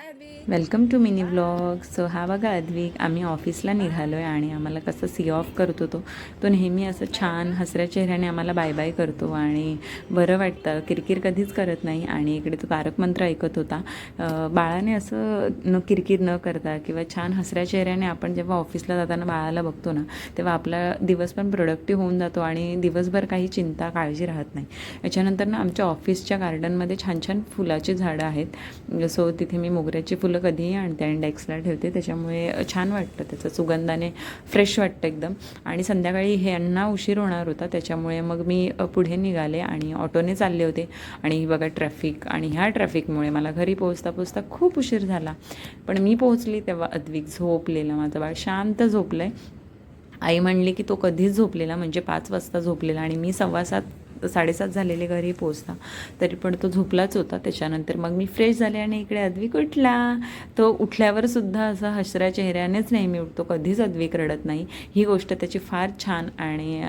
Welcome to mini vlog. So हा बघा अद्विक, आम्ही ऑफिसला निघालो आहे आणि आम्हाला कसं सी ऑफ करतो तो नेहमी असं छान हसऱ्या चेहऱ्याने आम्हाला बाय बाय करतो आणि बरं वाटतं. किरकिर कधीच करत नाही. आणि इकडे तो तारक मंत्र ऐकत होता. बाळाने असं किरकिर न करता किंवा छान हसऱ्या चेहऱ्याने आपण जेव्हा ऑफिसला जाताना बाळाला बघतो ना, तेव्हा आपला दिवस पण प्रोडक्टिव्ह होऊन जातो आणि दिवसभर काही चिंता काळजी राहत नाही. याच्यानंतर ना आमच्या ऑफिसच्या गार्डनमध्ये छान छान फुलाची झाडं आहेत. सो तिथे मी मोगऱ्याची फुलं कधीही आणते आणि डेस्कला ठेवते. त्याच्यामुळे छान वाटतं, त्याचं सुगंधाने फ्रेश वाटतं एकदम. आणि संध्याकाळी ह्यांना उशीर होणार होता, त्याच्यामुळे मग मी पुढे निघाले आणि ऑटोने चालले होते. आणि बघा ट्रॅफिक, आणि ह्या ट्रॅफिकमुळे मला घरी पोहोचता पोहोचता खूप उशीर झाला. पण मी पोहोचली तेव्हा अद्विक झोपलेला, माझं बाळ शांत झोपलं आहे. आई म्हणली की तो कधीच झोपलेला, म्हणजे 5 वाजता झोपलेला आणि मी 6:15 झालेले घरी पोचता, तरी पण तो झोपलाच होता. त्याच्यानंतर मग मी फ्रेश झाले आणि इकडे अद्विक उठला. तो उठल्यावर सुद्धा असा हसऱ्या चेहऱ्यानेच नेहमी उठतो, कधीच अद्विक रडत नाही. ही गोष्ट त्याची फार छान आणि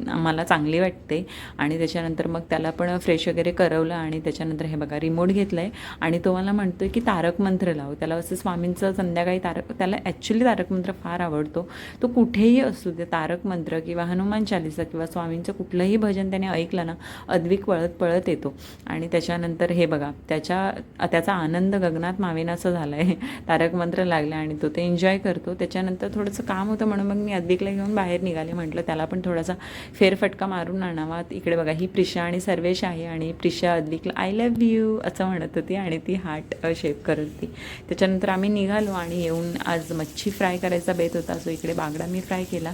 मला चांगली वाटते. आणि त्याच्यानंतर मग त्याला पण फ्रेश वगैरे करवलं आणि त्याच्यानंतर हे बघा रिमोट घेतला आहे आणि तो मला म्हणतो आहे की तारक मंत्र लाव. त्याला असं स्वामींचं संध्याकाळी त्याला ॲक्च्युली तारक मंत्र फार आवडतो. तो कुठेही असू दे, तारक मंत्र किंवा हनुमान चालीसा किंवा स्वामींचं कुठलंही भजन त्याने ऐकलं ना, अद्विक पळत पळत येतो. आणि त्याच्यानंतर हे बघा त्याचा आनंद गगनात मावेनासा झाला आहे. तारक मंत्र लागलं आणि तो ते एन्जॉय करतो. त्याच्यानंतर थोडंसं काम होतं म्हणून मग मी अद्विकला घेऊन बाहेर निघाले. म्हटलं त्याला पण थोडासा फेरफटका मारून आणावा. इकडे बघा ही प्रिशा आणि सर्वेश आहे आणि प्रिशा अद्विकला आय लव्ह यू असं म्हणत होती आणि ती हार्ट शेप करत होती. त्याच्यानंतर आम्ही निघालो आणि येऊन आज मच्छी फ्राय करायचा बेत होता, सो इकडे बागडा मी फ्राय केला.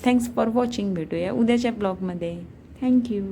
Thanks for watching. भेटूया उद्याच्या ब्लॉगमध्ये. थँक्यू.